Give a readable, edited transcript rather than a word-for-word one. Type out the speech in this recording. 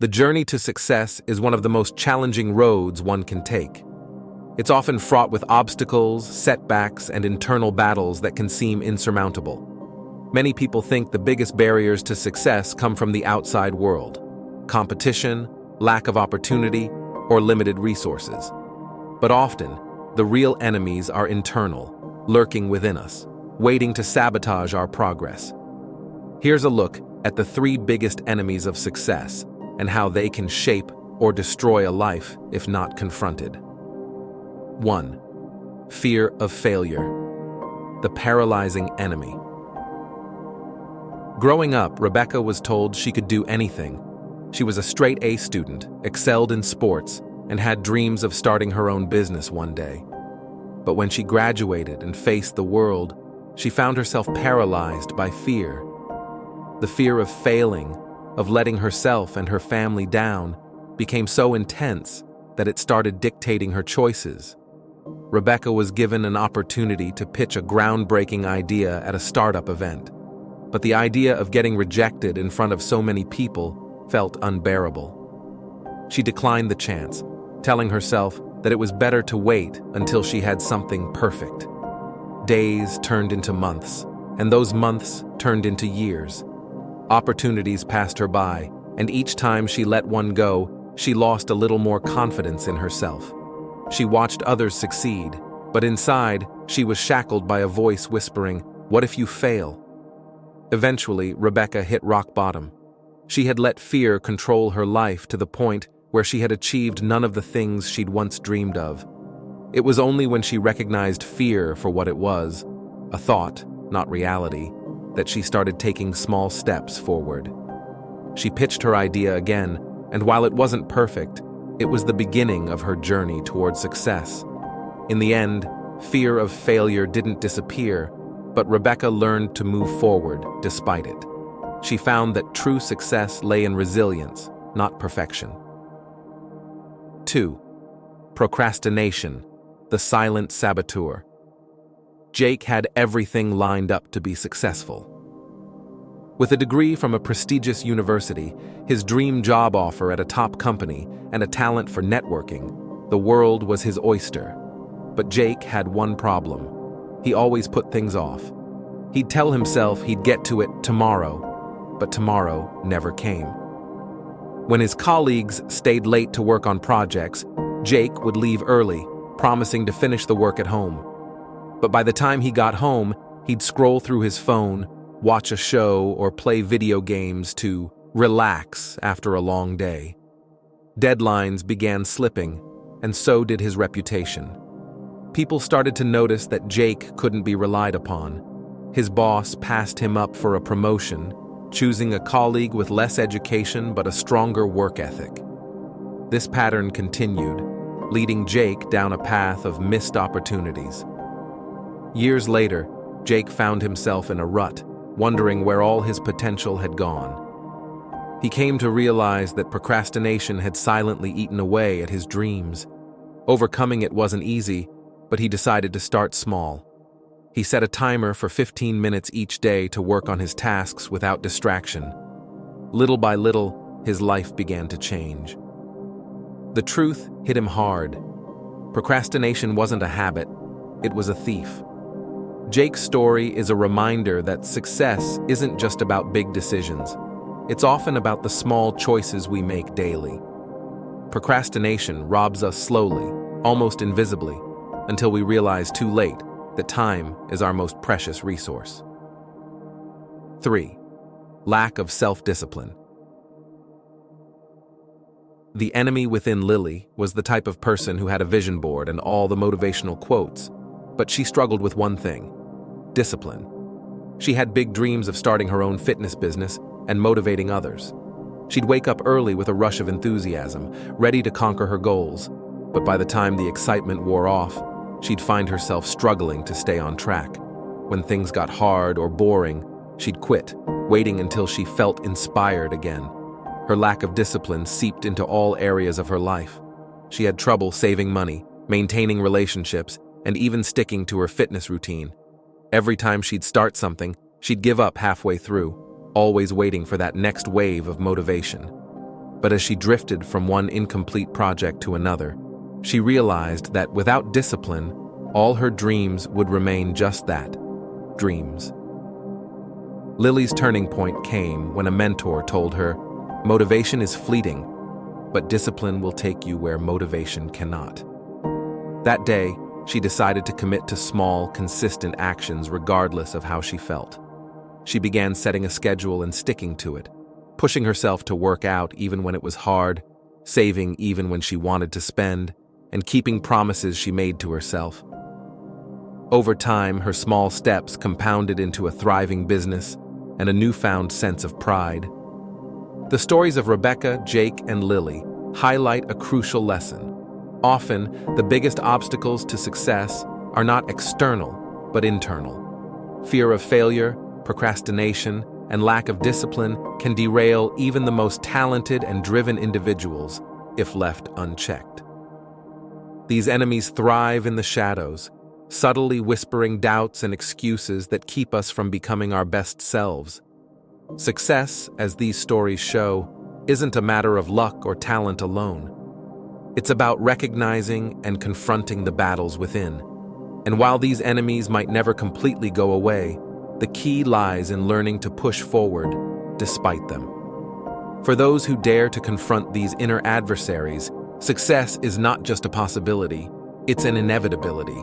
The journey to success is one of the most challenging roads one can take. It's often fraught with obstacles, setbacks, and internal battles that can seem insurmountable. Many people think the biggest barriers to success come from the outside world: competition, lack of opportunity, or limited resources. But often, the real enemies are internal, lurking within us, waiting to sabotage our progress. Here's a look at the 3 biggest enemies of success and how they can shape or destroy a life if not confronted. 1. Fear of failure. The paralyzing enemy. Growing up, Rebecca was told she could do anything. She was a straight A student, excelled in sports, and had dreams of starting her own business one day. But when she graduated and faced the world, she found herself paralyzed by fear. The fear of failing, of letting herself and her family down, became so intense that it started dictating her choices. Rebecca was given an opportunity to pitch a groundbreaking idea at a startup event, but the idea of getting rejected in front of so many people felt unbearable. She declined the chance, telling herself that it was better to wait until she had something perfect. Days turned into months, and those months turned into years. Opportunities passed her by, and each time she let one go, she lost a little more confidence in herself. She watched others succeed, but inside, she was shackled by a voice whispering, "What if you fail?" Eventually, Rebecca hit rock bottom. She had let fear control her life to the point where she had achieved none of the things she'd once dreamed of. It was only when she recognized fear for what it was, a thought, not reality, that she started taking small steps forward. She pitched her idea again, and while it wasn't perfect, it was the beginning of her journey toward success. In the end, fear of failure didn't disappear, but Rebecca learned to move forward despite it. She found that true success lay in resilience, not perfection. 2. Procrastination, the silent saboteur. Jake had everything lined up to be successful. With a degree from a prestigious university, his dream job offer at a top company, and a talent for networking, the world was his oyster. But Jake had one problem. He always put things off. He'd tell himself he'd get to it tomorrow, but tomorrow never came. When his colleagues stayed late to work on projects, Jake would leave early, promising to finish the work at home. But by the time he got home, he'd scroll through his phone, watch a show, or play video games to relax after a long day. Deadlines began slipping, and so did his reputation. People started to notice that Jake couldn't be relied upon. His boss passed him up for a promotion, choosing a colleague with less education but a stronger work ethic. This pattern continued, leading Jake down a path of missed opportunities. Years later, Jake found himself in a rut, wondering where all his potential had gone. He came to realize that procrastination had silently eaten away at his dreams. Overcoming it wasn't easy, but he decided to start small. He set a timer for 15 minutes each day to work on his tasks without distraction. Little by little, his life began to change. The truth hit him hard. Procrastination wasn't a habit, it was a thief. Jake's story is a reminder that success isn't just about big decisions. It's often about the small choices we make daily. Procrastination robs us slowly, almost invisibly, until we realize too late that time is our most precious resource. 3. Lack of self-discipline. The enemy within Lily was the type of person who had a vision board and all the motivational quotes, but she struggled with one thing: discipline. She had big dreams of starting her own fitness business and motivating others. She'd wake up early with a rush of enthusiasm, ready to conquer her goals, but by the time the excitement wore off, she'd find herself struggling to stay on track. When things got hard or boring, she'd quit, waiting until she felt inspired again. Her lack of discipline seeped into all areas of her life. She had trouble saving money, maintaining relationships, and even sticking to her fitness routine. Every time she'd start something, she'd give up halfway through, always waiting for that next wave of motivation. But as she drifted from one incomplete project to another, she realized that without discipline, all her dreams would remain just that, dreams. Lily's turning point came when a mentor told her, "Motivation is fleeting, but discipline will take you where motivation cannot." That day, she decided to commit to small, consistent actions regardless of how she felt. She began setting a schedule and sticking to it, pushing herself to work out even when it was hard, saving even when she wanted to spend, and keeping promises she made to herself. Over time, her small steps compounded into a thriving business and a newfound sense of pride. The stories of Rebecca, Jake, and Lily highlight a crucial lesson. Often, the biggest obstacles to success are not external, but internal. Fear of failure, procrastination, and lack of discipline can derail even the most talented and driven individuals if left unchecked. These enemies thrive in the shadows, subtly whispering doubts and excuses that keep us from becoming our best selves. Success, as these stories show, isn't a matter of luck or talent alone. It's about recognizing and confronting the battles within. And while these enemies might never completely go away, the key lies in learning to push forward despite them. For those who dare to confront these inner adversaries, success is not just a possibility, it's an inevitability.